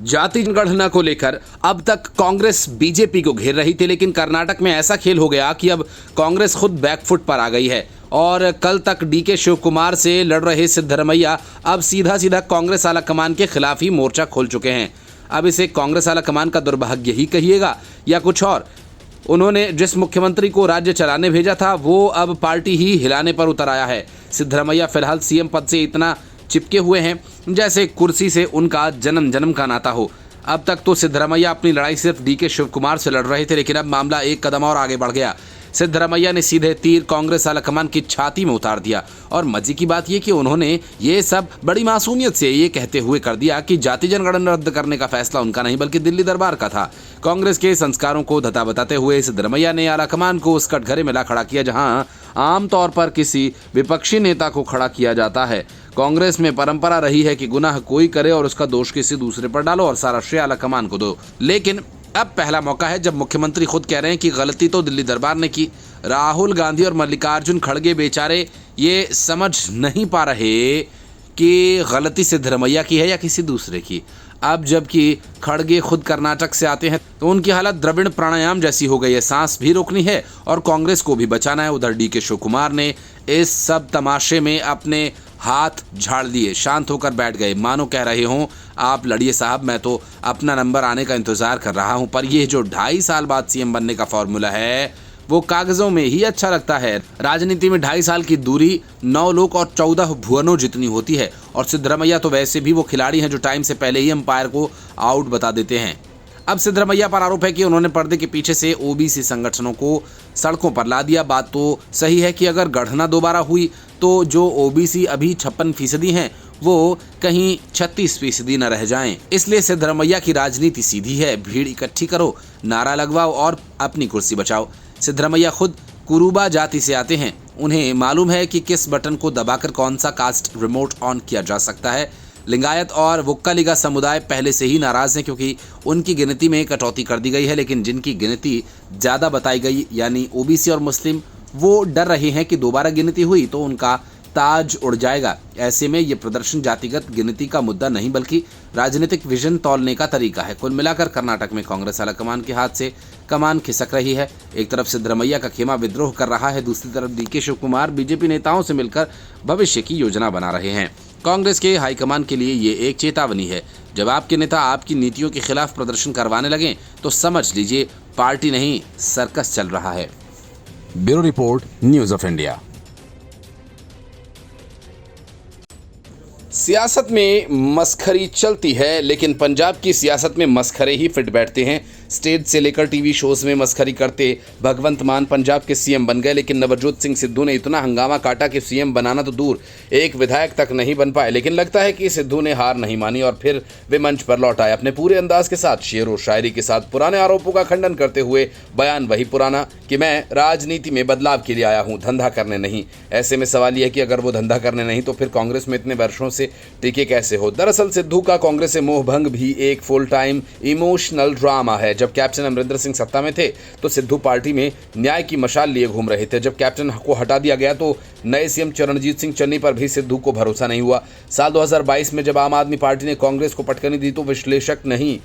जाति जनगणना को लेकर अब तक कांग्रेस बीजेपी को घेर रही थी, लेकिन कर्नाटक में ऐसा खेल हो गया कि अब कांग्रेस खुद बैकफुट पर आ गई है और कल तक डीके शिव कुमार से लड़ रहे सिद्धरमैया अब सीधा सीधा कांग्रेस आला कमान के खिलाफ ही मोर्चा खोल चुके हैं। अब इसे कांग्रेस आला कमान का दुर्भाग्य ही कहिएगा या कुछ और। उन्होंने जिस मुख्यमंत्री को राज्य चलाने भेजा था वो अब पार्टी ही हिलाने पर उतर आया है। सिद्धरमैया फिलहाल सीएम पद से इतना चिपके हुए हैं जैसे कुर्सी से उनका जन्म जन्म का नाता हो। अब तक तो सिद्धरमैया अपनी लड़ाई सिर्फ डीके शिव कुमार से लड़ रहे थे, लेकिन अब मामला एक कदम और आगे बढ़ गया। सिद्धरमैया ने सीधे तीर कांग्रेस आलाकमान की छाती में उतार दिया और मजे की बात यह कि उन्होंने ये सब बड़ी मासूमियत से ये कहते हुए कर दिया कि जाति जनगणना रद्द करने का फैसला उनका नहीं बल्कि दिल्ली दरबार का था। कांग्रेस के संस्कारों को धता बताते हुए सिद्धरमैया ने आलाकमान को उस कटघरे में ला खड़ा किया जहां आमतौर पर किसी विपक्षी नेता को खड़ा किया जाता है। कांग्रेस में परंपरा रही है कि गुनाह कोई करे और उसका दोष किसी दूसरे पर डालो और सारा श्रेय आलाकमान को दो, लेकिन अब पहला मौका है जब मुख्यमंत्री खुद कह रहे हैं कि गलती तो दिल्ली दरबार ने की। राहुल गांधी और मल्लिकार्जुन खड़गे बेचारे ये समझ नहीं पा रहे कि गलती सिद्धरमैया की है या किसी दूसरे की। अब जबकि खड़गे खुद कर्नाटक से आते हैं तो उनकी हालत द्रविड़ प्राणायाम जैसी हो गई है। सांस भी रोकनी है और कांग्रेस को भी बचाना है। उधर डीके शिव कुमार ने इस सब तमाशे में अपने हाथ झाड़ लिए, शांत होकर बैठ गए, मानो कह रहे हों आप लड़िए साहब, मैं तो अपना नंबर आने का इंतजार कर रहा हूं। पर यह जो 2.5 साल बाद सीएम बनने का फॉर्मूला है वो कागजों में ही अच्छा लगता है। राजनीति में 2.5 साल की दूरी 9 लोक और 14 भुवनों जितनी होती है और सिद्धरमैया तो वैसे भी वो खिलाड़ी हैं जो टाइम से पहले ही अंपायर को आउट बता देते हैं। अब सिद्धरमैया पर आरोप है कि उन्होंने पर्दे के पीछे से ओबीसी संगठनों को सड़कों पर ला दिया। बात तो सही है कि अगर गणना दोबारा हुई तो जो ओबीसी अभी 56% हैं वो कहीं 36% न रह जाएं। इसलिए सिद्धरमैया की राजनीति सीधी है, भीड़ इकट्ठी करो, नारा लगवाओ और अपनी कुर्सी बचाओ। सिद्धरमैया खुद कुरुबा जाति से आते हैं, उन्हें मालूम है कि किस बटन को दबाकर कौन सा कास्ट रिमोट ऑन किया जा सकता है। लिंगायत और वुक्कालिगा समुदाय पहले से ही नाराज हैं क्योंकि उनकी गिनती में कटौती कर दी गई है, लेकिन जिनकी गिनती ज़्यादा बताई गई यानी ओबीसी और मुस्लिम वो डर रहे हैं कि दोबारा गिनती हुई तो उनका ताज उड़ जाएगा। ऐसे में ये प्रदर्शन जातिगत गिनती का मुद्दा नहीं बल्कि राजनीतिक विजन तौलने का तरीका है। कुल मिलाकर कर्नाटक में कांग्रेस आलाकमान के हाथ से कमान खिसक रही है। एक तरफ सिद्धरमैया का खेमा विद्रोह कर रहा है, दूसरी तरफ डीके शिव कुमार बीजेपी नेताओं से मिलकर भविष्य की योजना बना रहे हैं। कांग्रेस के हाईकमान के लिए ये एक चेतावनी है, जब आपके नेता आपकी नीतियों के खिलाफ प्रदर्शन करवाने लगें तो समझ लीजिए पार्टी नहीं सर्कस चल रहा है। Bureau report, news of India. सियासत में मस्खरी चलती है, लेकिन पंजाब की सियासत में मस्खरे ही फिट बैठते हैं। स्टेज से लेकर टीवी शोज में मस्खरी करते भगवंत मान पंजाब के सीएम बन गए, लेकिन नवजोत सिंह सिद्धू ने इतना हंगामा काटा कि सीएम बनाना तो दूर एक विधायक तक नहीं बन पाए। लेकिन लगता है कि सिद्धू ने हार नहीं मानी और फिर वे मंच पर लौट आए अपने पूरे अंदाज के साथ, शेर और शायरी के साथ, पुराने आरोपों का खंडन करते हुए। बयान वही पुराना कि मैं राजनीति में बदलाव के लिए आया हूं, धंधा करने नहीं। ऐसे में सवाल यह है कि अगर वो धंधा करने नहीं तो फिर कांग्रेस में इतने वर्षों से टिके कैसे हो। दरअसल सिद्धू का कांग्रेस से मोह भंग भी एक फुल टाइम इमोशनल ड्रामा है। जब कैप्टन अमरिंदर सिंह सत्ता में थे तो सिद्धू पार्टी में न्याय की मशाल लिए घूम रहे थे। जब कैप्टन को हटा दिया गया तो नए सीएम चरणजीत सिंह चन्नी पर भी सिद्धू को भरोसा नहीं हुआ। साल 2022 में जब आम आदमी पार्टी ने कांग्रेस को पटकनी दी तो विश्लेषक नहीं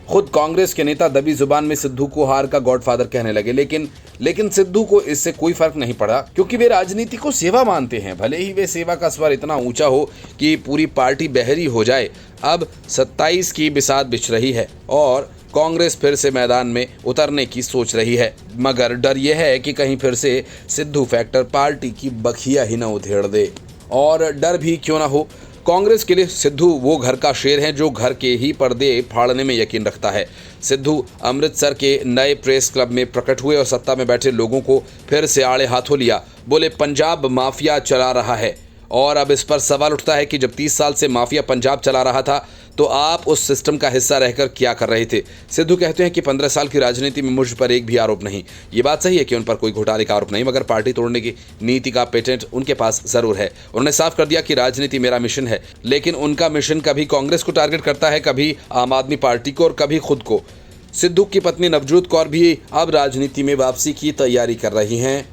खुद कांग्रेस के नेता दबी जुबान में सिद्धू को हार का गॉडफादर कहने लगे। लेकिन सिद्धू को इससे कोई फर्क नहीं पड़ा क्योंकि वे राजनीति को सेवा मानते हैं, भले ही वे सेवा का स्वर इतना ऊंचा हो कि पूरी पार्टी बहरी हो जाए। अब 27 की बिसात बिछ रही है और कांग्रेस फिर से मैदान में उतरने की सोच रही है, मगर डर यह है कि कहीं फिर से सिद्धू फैक्टर पार्टी की बखिया ही न उधेड़ दे। और डर भी क्यों ना हो, कांग्रेस के लिए सिद्धू वो घर का शेर है जो घर के ही पर्दे फाड़ने में यकीन रखता है। सिद्धू अमृतसर के नए प्रेस क्लब में प्रकट हुए और सत्ता में बैठे लोगों को फिर से आड़े हाथों लिया। बोले पंजाब माफिया चला रहा है। और अब इस पर सवाल उठता है कि जब 30 साल से माफिया पंजाब चला रहा था तो आप उस सिस्टम का हिस्सा रहकर क्या कर रहे थे। सिद्धू कहते हैं कि 15 साल की राजनीति में मुझ पर एक भी आरोप नहीं। ये बात सही है कि उन पर कोई घोटाले का आरोप नहीं, मगर पार्टी तोड़ने की नीति का पेटेंट उनके पास जरूर है। उन्होंने साफ कर दिया कि राजनीति मेरा मिशन है, लेकिन उनका मिशन कभी कांग्रेस को टारगेट करता है, कभी आम आदमी पार्टी को और कभी खुद को। सिद्धू की पत्नी नवजोत कौर भी अब राजनीति में वापसी की तैयारी कर रही हैं।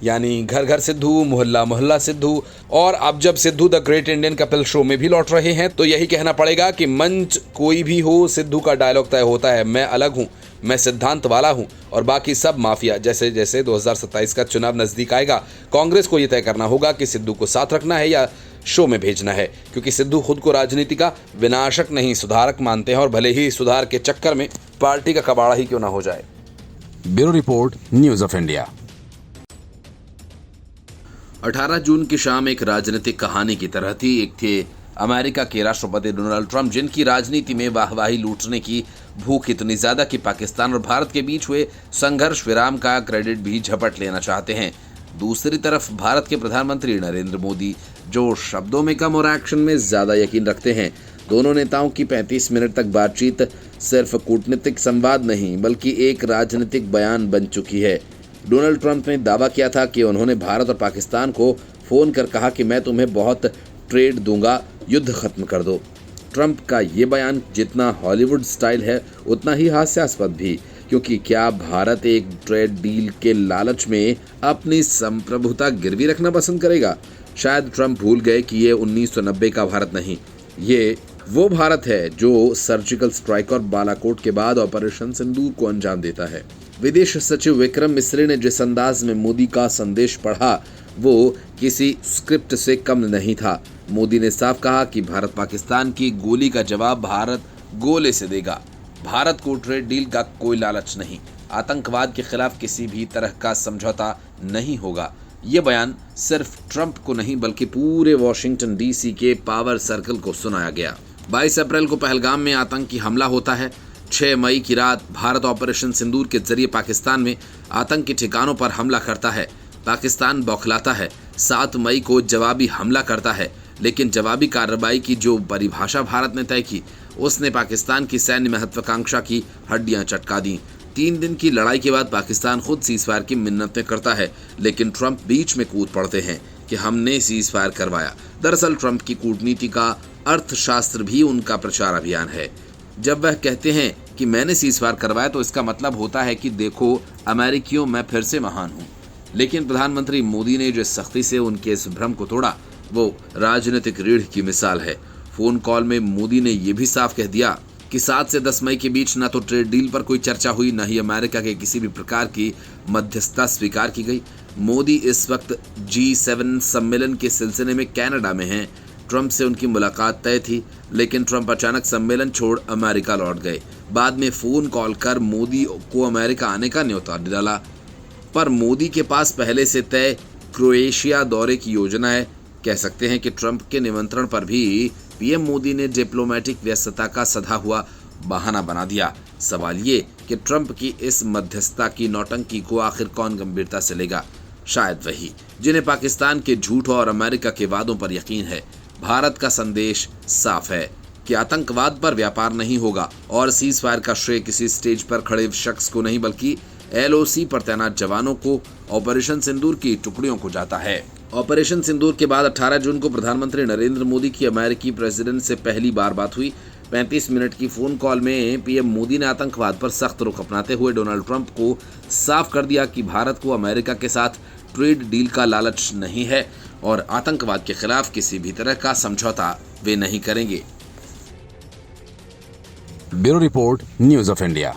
यानी घर घर सिद्धू, मोहल्ला मोहल्ला सिद्धू। और अब जब Sidhu the great Indian Kapil show में भी लौट रहे हैं तो यही कहना पड़ेगा कि मंच कोई भी हो, सिद्धू का डायलॉग तय होता है, मैं अलग हूँ, मैं सिद्धांत वाला हूँ और बाकी सब माफिया। जैसे जैसे 2027 का चुनाव नजदीक आएगा, कांग्रेस को यह तय करना होगा कि सिद्धू को साथ रखना है या शो में भेजना है, क्योंकि सिद्धू खुद को राजनीति का विनाशक नहीं सुधारक मानते हैं और भले ही सुधार के चक्कर में पार्टी का कबाड़ा ही क्यों ना हो जाए। Bureau report, news of India. 18 जून की शाम एक राजनीतिक कहानी की तरह थी। एक थे अमेरिका के राष्ट्रपति डोनाल्ड ट्रंप, जिनकी राजनीति में वाहवाही लूटने की भूख इतनी ज्यादा कि पाकिस्तान और भारत के बीच हुए संघर्ष विराम का क्रेडिट भी झपट लेना चाहते हैं। दूसरी तरफ भारत के प्रधानमंत्री नरेंद्र मोदी, जो शब्दों में कम और एक्शन में ज्यादा यकीन रखते हैं। दोनों नेताओं की 35 मिनट तक बातचीत सिर्फ कूटनीतिक संवाद नहीं बल्कि एक राजनीतिक बयान बन चुकी है। डोनाल्ड ट्रंप ने दावा किया था कि उन्होंने भारत और पाकिस्तान को फोन कर कहा कि मैं तुम्हें बहुत ट्रेड दूंगा, युद्ध खत्म कर दो। ट्रंप का ये बयान जितना हॉलीवुड स्टाइल है उतना ही हास्यास्पद भी, क्योंकि क्या भारत एक ट्रेड डील के लालच में अपनी संप्रभुता गिरवी रखना पसंद करेगा? शायद ट्रंप भूल गए कि ये 1990 का भारत नहीं, ये वो भारत है जो सर्जिकल स्ट्राइक और बालाकोट के बाद ऑपरेशन सिंदूर को अंजाम देता है। विदेश सचिव विक्रम मिस्री ने जिस अंदाज में मोदी का संदेश पढ़ा वो किसी स्क्रिप्ट से कम नहीं था। मोदी ने साफ कहा कि भारत पाकिस्तान की गोली का जवाब भारत गोले से देगा। भारत को ट्रेड डील का कोई लालच नहीं, आतंकवाद के खिलाफ किसी भी तरह का समझौता नहीं होगा। ये बयान सिर्फ ट्रंप को नहीं बल्कि पूरे वॉशिंगटन डीसी के पावर सर्कल को सुनाया गया। 22 अप्रैल को पहलगाम में आतंकी हमला होता है। 6 मई की रात भारत ऑपरेशन सिंदूर के जरिए पाकिस्तान में आतंकी ठिकानों पर हमला करता है। पाकिस्तान बौखलाता है। 7 मई को जवाबी हमला करता है, लेकिन जवाबी कार्रवाई की जो परिभाषा भारत ने तय की उसने पाकिस्तान की सैन्य महत्वाकांक्षा की हड्डियां चटका दी। 3 दिन की लड़ाई के बाद पाकिस्तान खुद सीजफायर की मिन्नतें करता है, लेकिन ट्रंप बीच में कूद पड़ते हैं कि हमने सीजफायर करवाया। दरअसल ट्रंप की कूटनीति का अर्थशास्त्र भी उनका प्रचार अभियान है। जब वह कहते हैं कि मैंने सीजफायर करवाया तो इसका मतलब होता है कि देखो अमेरिकियों, मैं फिर से महान हूँ। लेकिन प्रधानमंत्री मोदी ने जिस सख्ती से उनके इस भ्रम को तोड़ा वो राजनीतिक रीढ़ की मिसाल है। फोन कॉल में मोदी ने यह भी साफ कह दिया कि 7 से 10 मई के बीच न तो ट्रेड डील पर कोई चर्चा हुई, न ही अमेरिका के किसी भी प्रकार की मध्यस्थता स्वीकार की गई। मोदी इस वक्त G7 सम्मेलन के सिलसिले में कनाडा में हैं। ट्रंप से उनकी मुलाकात तय थी, लेकिन ट्रंप अचानक सम्मेलन छोड़ अमेरिका लौट गए। बाद में फोन कॉल कर मोदी को अमेरिका आने का न्योता डाला, पर मोदी के पास पहले से तय क्रोएशिया दौरे की योजना है। कह सकते हैं कि ट्रंप के निमंत्रण पर भी पीएम मोदी ने डिप्लोमेटिक व्यस्तता का सधा हुआ बहाना बना दिया। सवाल ये कि ट्रंप की इस मध्यस्थता की नौटंकी को आखिर कौन गंभीरता से लेगा? शायद वही जिन्हें पाकिस्तान के झूठ और अमेरिका के वादों पर यकीन है। भारत का संदेश साफ है कि आतंकवाद पर व्यापार नहीं होगा और सीज फायर का श्रेय किसी स्टेज पर खड़े शख्स को नहीं बल्कि LOC पर तैनात जवानों को, ऑपरेशन सिंदूर की टुकड़ियों को जाता है। ऑपरेशन सिंदूर के बाद 18 जून को प्रधानमंत्री नरेंद्र मोदी की अमेरिकी प्रेसिडेंट से पहली बार बात हुई। 35 मिनट की फोन कॉल में पीएम मोदी ने आतंकवाद पर सख्त रुख अपनाते हुए डोनाल्ड ट्रंप को साफ कर दिया कि भारत को अमेरिका के साथ ट्रेड डील का लालच नहीं है और आतंकवाद के खिलाफ किसी भी तरह का समझौता वे नहीं करेंगे। Bureau report, news of India.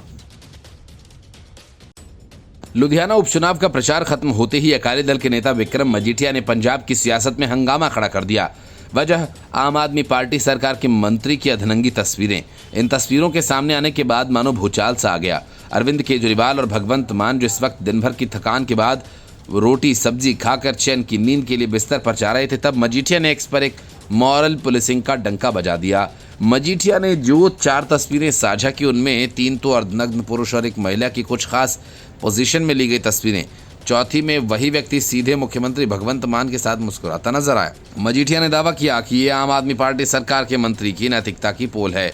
Ludhiana उपचुनाव का प्रचार खत्म होते ही अकाली दल के नेता विक्रम मजीठिया ने पंजाब की सियासत में हंगामा खड़ा कर दिया। वजह आम आदमी पार्टी सरकार के मंत्री की अधनंगी तस्वीरें। इन तस्वीरों के सामने आने के बाद मानो भूचाल सा आ गया। अरविंद केजरीवाल और भगवंत मान जिस वक्त दिन भर की थकान के बाद रोटी सब्जी खाकर चैन की नींद के लिए बिस्तर पर जा रहे थे, तब मजीठिया ने एक्स पर एक मॉरल पुलिसिंग का डंका बजा दिया। मजीठिया ने जो 4 तस्वीरें साझा की उनमें 3 तो अर्धनग्न पुरुष और एक महिला की कुछ खास पोजीशन में ली गई तस्वीरें। चौथी में वही व्यक्ति सीधे मुख्यमंत्री भगवंत मान के साथ मुस्कुराता नजर आया। मजीठिया ने दावा किया कि ये आम आदमी पार्टी सरकार के मंत्री की नैतिकता की पोल है।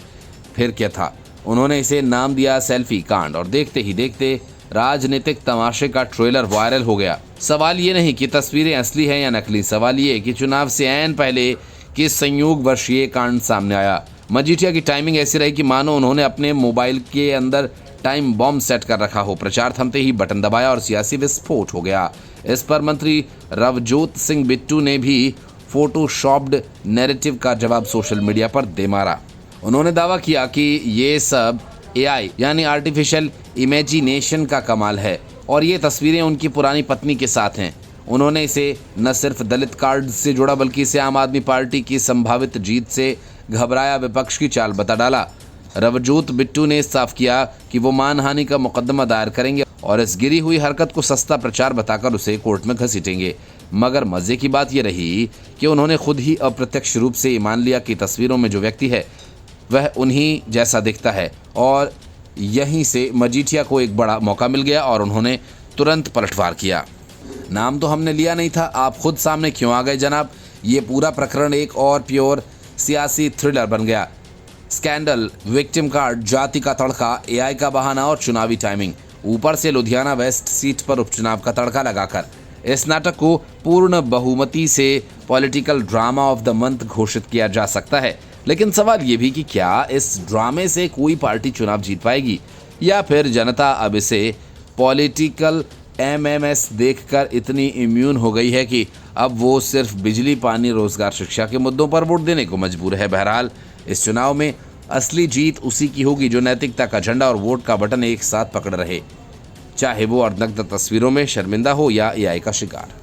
फिर क्या था, उन्होंने इसे नाम दिया सेल्फी कांड और देखते ही देखते राजनीतिक तमाशे का ट्रेलर वायरल हो गया। सवाल ये नहीं कि तस्वीरें असली हैं या नकली, सवाल ये कि चुनाव से ऐन पहले किस संयोग वर्ष ये कांड सामने आया। मजीठिया की टाइमिंग ऐसी रही कि मानो उन्होंने अपने मोबाइल के अंदर टाइम बॉम्ब सेट कर रखा हो। प्रचार थमते ही बटन दबाया और सियासी विस्फोट हो गया। इस पर मंत्री रवजोत सिंह बिट्टू ने भी फोटोशॉप्ड नैरेटिव का जवाब सोशल मीडिया पर दे मारा। उन्होंने दावा किया कि ये सब एआई यानी आर्टिफिशियल इमेजिनेशन का कमाल है और ये तस्वीरें उनकी पुरानी पत्नी के साथ हैं। उन्होंने इसे न सिर्फ दलित कार्ड से जोड़ा बल्कि इसे आम आदमी पार्टी की संभावित जीत से घबराया विपक्ष की चाल बता डाला। रवजोत बिट्टू ने साफ किया कि वो मानहानि का मुकदमा दायर करेंगे और इस गिरी हुई हरकत को सस्ता प्रचार बताकर उसे कोर्ट में घसीटेंगे। मगर मजे की बात यह रही कि उन्होंने खुद ही अप्रत्यक्ष रूप से मान लिया कि तस्वीरों में जो व्यक्ति है वह उन्हीं जैसा दिखता है और यहीं से मजीठिया को एक बड़ा मौका मिल गया और उन्होंने तुरंत पलटवार किया। नाम तो हमने लिया नहीं था, आप खुद सामने क्यों आ गए जनाब। ये पूरा प्रकरण एक और प्योर सियासी थ्रिलर बन गया। स्कैंडल, विक्टिम कार्ड, जाति का तड़का, एआई का बहाना और चुनावी टाइमिंग, ऊपर से लुधियाना वेस्ट सीट पर उपचुनाव का तड़का लगाकर इस नाटक को पूर्ण बहुमति से political drama of the month घोषित किया जा सकता है। लेकिन सवाल ये भी कि क्या इस ड्रामे से कोई पार्टी चुनाव जीत पाएगी या फिर जनता अब इसे पॉलिटिकल एमएमएस देखकर इतनी इम्यून हो गई है कि अब वो सिर्फ बिजली, पानी, रोजगार, शिक्षा के मुद्दों पर वोट देने को मजबूर है। बहरहाल इस चुनाव में असली जीत उसी की होगी जो नैतिकता का झंडा और वोट का बटन एक साथ पकड़ रहे, चाहे वो अर्धनग्न तस्वीरों में शर्मिंदा हो या एआई का शिकार।